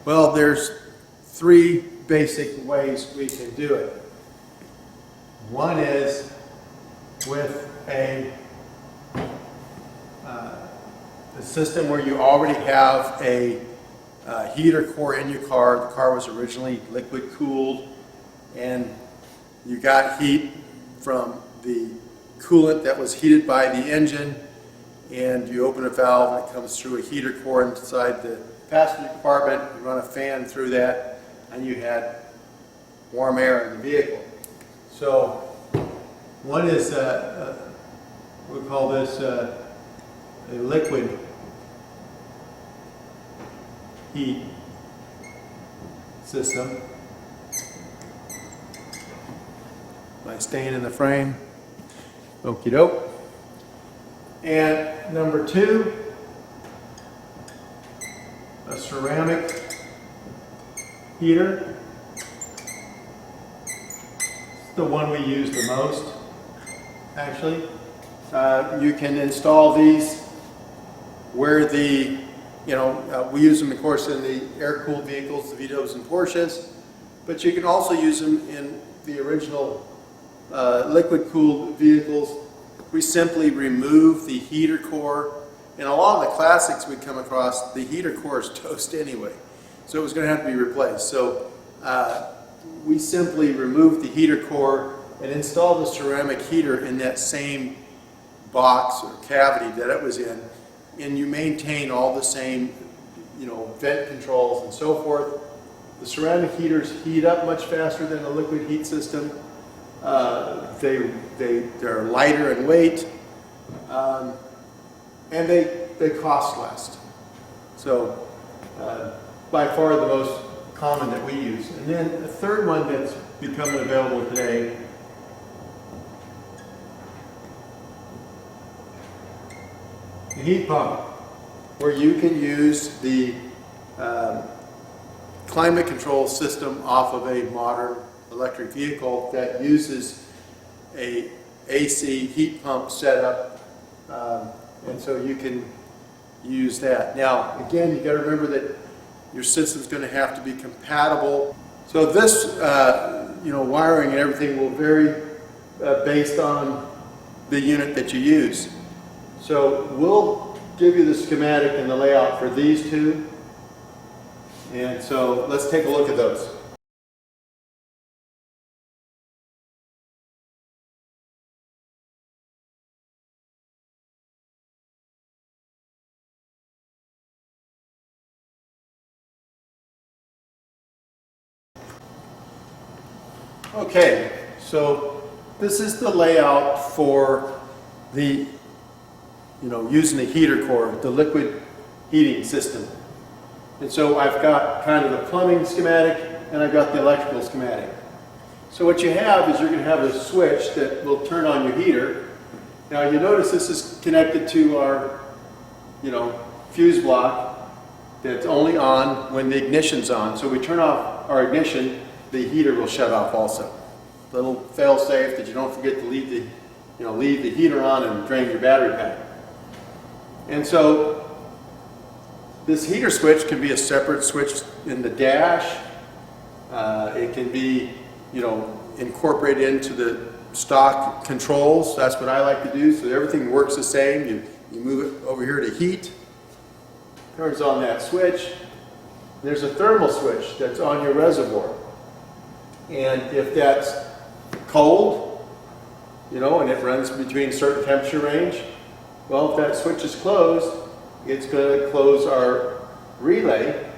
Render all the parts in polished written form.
Well, there's three basic ways we can do it. One is with a system where you already have a heater core in your car. The car was originally liquid cooled, and you got heat from the coolant that was heated by the engine, and you open a valve and it comes through a heater core inside the passenger compartment. You run a fan through that, and you had warm air in the vehicle. So one is we call this a liquid heat system. By staying in the frame. Okie doke. And number two, a ceramic heater. It's the one we use the most, actually. You can install these where the, we use them, of course, in the air-cooled vehicles, the Vitos and Porsches, but you can also use them in the original liquid-cooled vehicles. We simply remove the heater core. In a lot of the classics we come across, the heater core is toast anyway, so it was going to have to be replaced. So we simply remove the heater core and install the ceramic heater in that same box or cavity that it was in, and you maintain all the same, vent controls and so forth. The ceramic heaters heat up much faster than a liquid heat system. They're lighter in weight, and they cost less. So by far the most common that we use. And then a third one that's becoming available today, the heat pump, where you can use the climate control system off of a modern electric vehicle that uses a AC heat pump setup, and so you can use that. Now, again, you got to remember that your system's going to have to be compatible. So this, wiring and everything will vary based on the unit that you use. So we'll give you the schematic and the layout for these two, and so let's take a look at those. Okay, so this is the layout for the, using the heater core, the liquid heating system. And so I've got kind of the plumbing schematic and I've got the electrical schematic. So what you have is you're going to have a switch that will turn on your heater. Now you notice this is connected to our, fuse block that's only on when the ignition's on. So we turn off our ignition, the heater will shut off also. Little fail-safe that you don't forget to leave the heater on and drain your battery pack. And so this heater switch can be a separate switch in the dash. It can be, incorporated into the stock controls. That's what I like to do. So everything works the same. You move it over here to heat. Turns on that switch. There's a thermal switch that's on your reservoir. And if that's cold, and it runs between a certain temperature range, well, if that switch is closed, it's going to close our relay,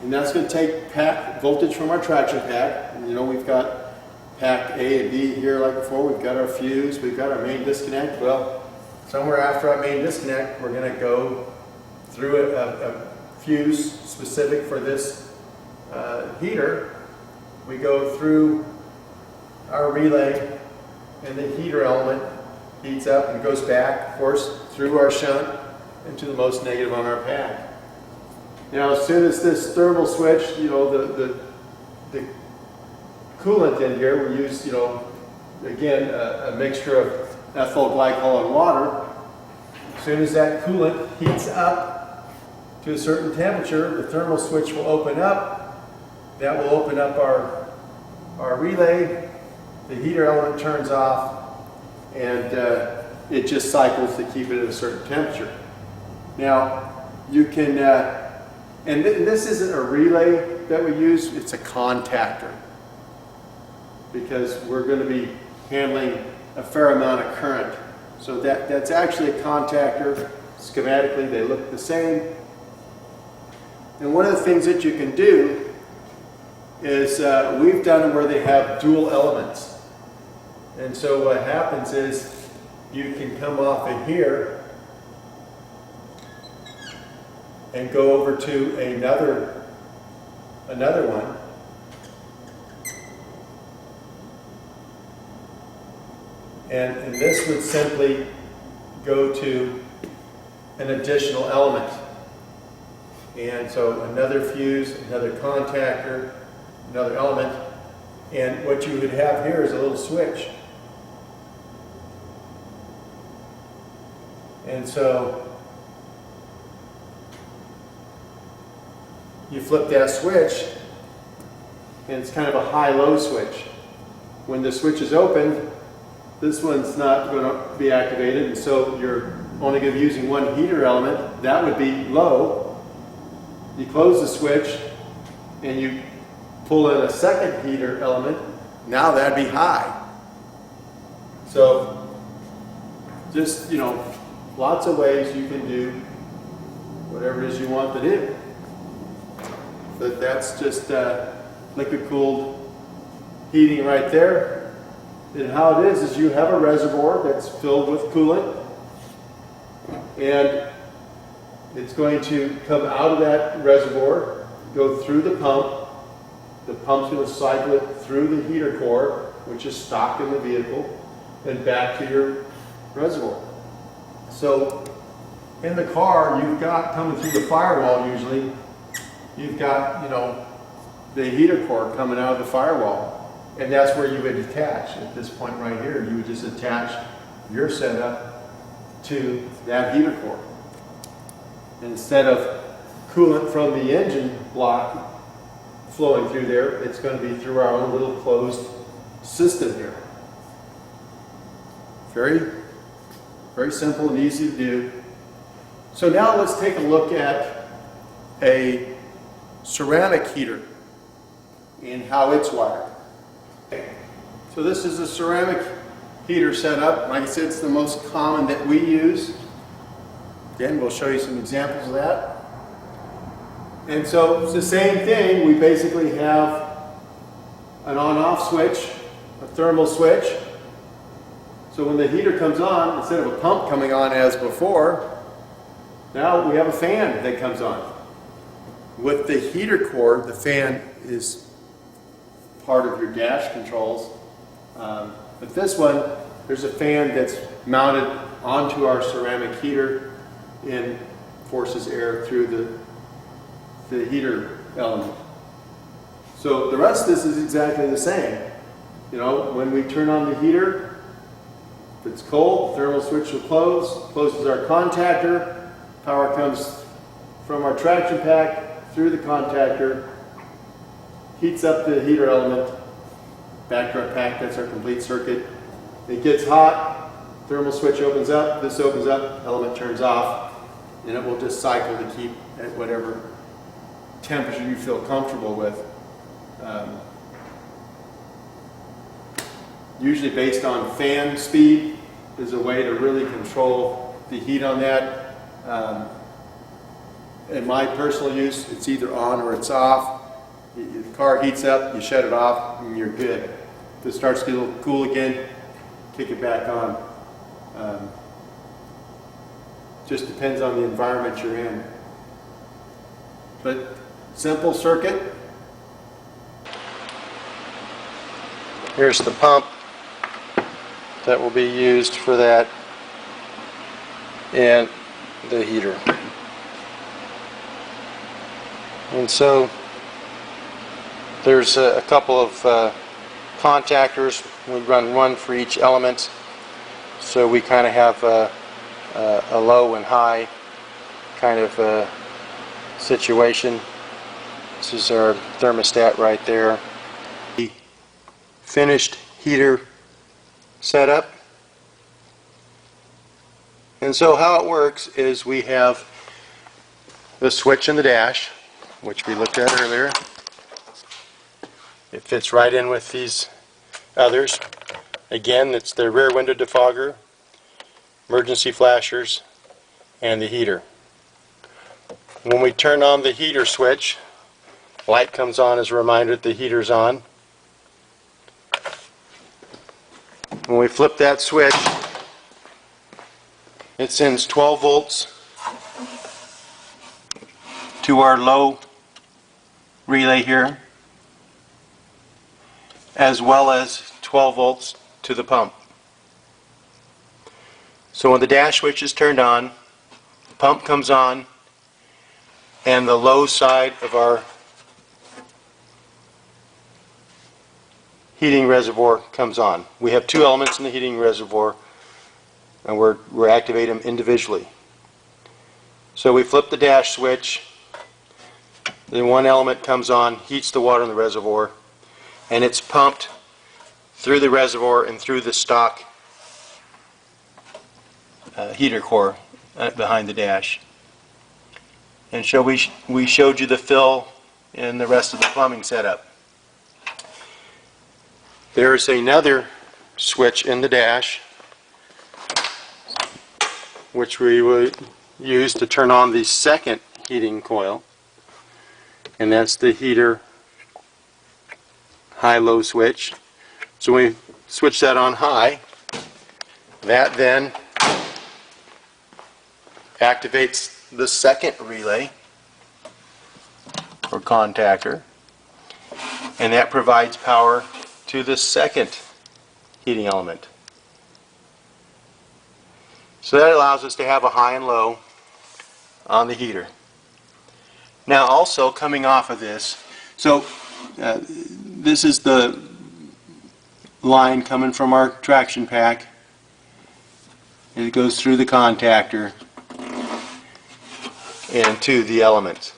and that's going to take voltage from our traction pack. And, we've got pack A and B here like before. We've got our fuse, we've got our main disconnect. Well, somewhere after our main disconnect, we're going to go through a fuse specific for this heater. We go through our relay, and the heater element heats up and goes back, of course, through our shunt into the most negative on our pack. Now, as soon as this thermal switch, the coolant in here, we use, again, a mixture of ethyl glycol and water. As soon as that coolant heats up, to a certain temperature, the thermal switch will open up. That will open up our relay. The heater element turns off, and it just cycles to keep it at a certain temperature. Now, you can, and this isn't a relay that we use, it's a contactor, because we're going to be handling a fair amount of current. So that's actually a contactor. Schematically, they look the same. And one of the things that you can do is we've done them where they have dual elements. And so what happens is you can come off of here and go over to another one. And this would simply go to an additional element. And so another fuse, another contactor, another element. And what you would have here is a little switch. And so you flip that switch, and it's kind of a high-low switch. When the switch is open, this one's not going to be activated, and so you're only going to be using one heater element. That would be low. You close the switch, and you pull in a second heater element. Now that'd be high. So just, you know, lots of ways you can do whatever it is you want to do. But that's just liquid cooled heating right there. And how it is you have a reservoir that's filled with coolant, and it's going to come out of that reservoir, go through the pump. The pump's going to cycle it through the heater core, which is stocked in the vehicle, and back to your reservoir. So in the car, you've got, coming through the firewall usually, you've got, you know, the heater core coming out of the firewall. And that's where you would attach. At this point right here, you would just attach your setup to that heater core. And instead of coolant from the engine block flowing through there, it's going to be through our own little closed system here. Very, very simple and easy to do. So now let's take a look at a ceramic heater and how it's wired. So this is a ceramic heater setup. Like I said, it's the most common that we use. Again, we'll show you some examples of that. And so it's the same thing. We basically have an on-off switch, a thermal switch. So when the heater comes on, instead of a pump coming on as before, now we have a fan that comes on. With the heater core, the fan is part of your dash controls. But this one, there's a fan that's mounted onto our ceramic heater and forces air through the heater element. So the rest of this is exactly the same. You know, when we turn on the heater, if it's cold, the thermal switch will closes our contactor, power comes from our traction pack through the contactor, heats up the heater element, back to our pack, that's our complete circuit. It gets hot, thermal switch opens up, this opens up, element turns off, and it will just cycle to keep at whatever temperature you feel comfortable with. Usually based on fan speed is a way to really control the heat on that. In my personal use, it's either on or it's off. The car heats up, you shut it off, and you're good. If it starts to get a little cool again, kick it back on. Just depends on the environment you're in. But simple circuit. Here's the pump that will be used for that, and the heater. And so there's a couple of contactors. We run one for each element, so we kind of have a low and high kind of situation. This is our thermostat right there. The finished heater setup. And so how it works is we have the switch in the dash, which we looked at earlier. It fits right in with these others. Again, it's the rear window defogger, emergency flashers, and the heater. When we turn on the heater switch, light comes on as a reminder that the heater's on. When we flip that switch, it sends 12 volts to our low relay here, as well as 12 volts to the pump. So when the dash switch is turned on, the pump comes on, and the low side of our heating reservoir comes on. We have two elements in the heating reservoir, and we're activating them individually. So we flip the dash switch, then one element comes on, heats the water in the reservoir, and it's pumped through the reservoir and through the stock heater core behind the dash. And so we showed you the fill and the rest of the plumbing setup. There's another switch in the dash which we will use to turn on the second heating coil, and that's the heater high-low switch. So when we switch that on high, that then activates the second relay or contactor, and that provides power to the second heating element. So that allows us to have a high and low on the heater. Now also coming off of this, so this is the line coming from our traction pack. It goes through the contactor and to the element.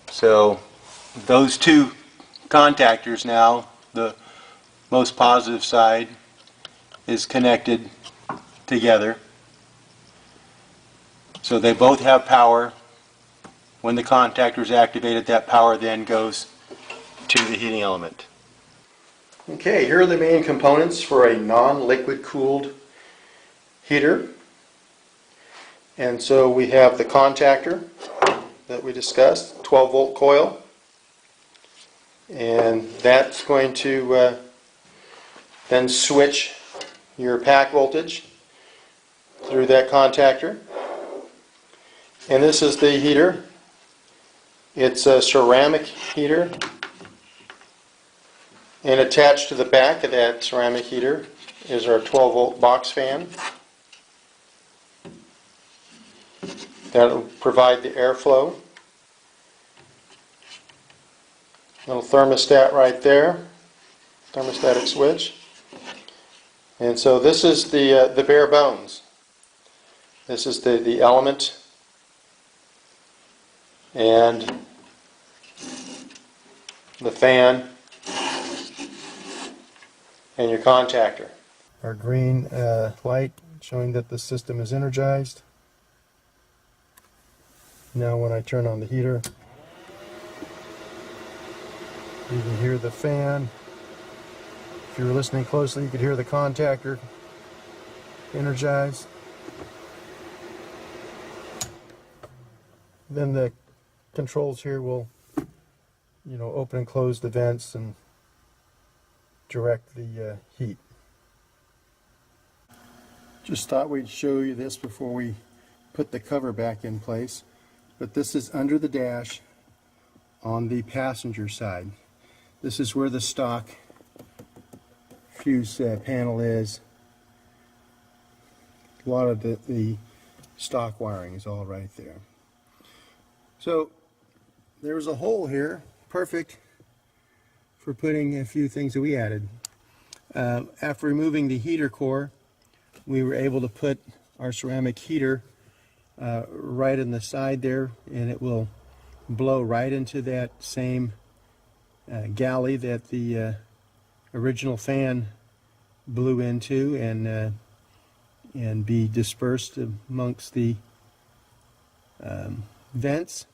So those two contactors now, the most positive side is connected together. So they both have power. When the contactor is activated, that power then goes to the heating element. Okay, here are the main components for a non-liquid cooled heater. And so we have the contactor that we discussed, 12 volt coil, and that's going to then switch your pack voltage through that contactor. And this is the heater. It's a ceramic heater, and attached to the back of that ceramic heater is our 12 volt box fan. That'll provide the airflow. Little thermostat right there, thermostatic switch. And so this is the bare bones. This is the element and the fan and your contactor. Our green light showing that the system is energized. Now when I turn on the heater, you can hear the fan. If you were listening closely, you could hear the contactor energized. Then the controls here will, open and close the vents and direct the heat. Just thought we'd show you this before we put the cover back in place. But this is under the dash on the passenger side. This is where the stock fuse panel is. A lot of the stock wiring is all right there. So there's a hole here, perfect for putting a few things that we added. After removing the heater core, we were able to put our ceramic heater right in the side there, and it will blow right into that same galley that the original fan blew into, and be dispersed amongst the vents.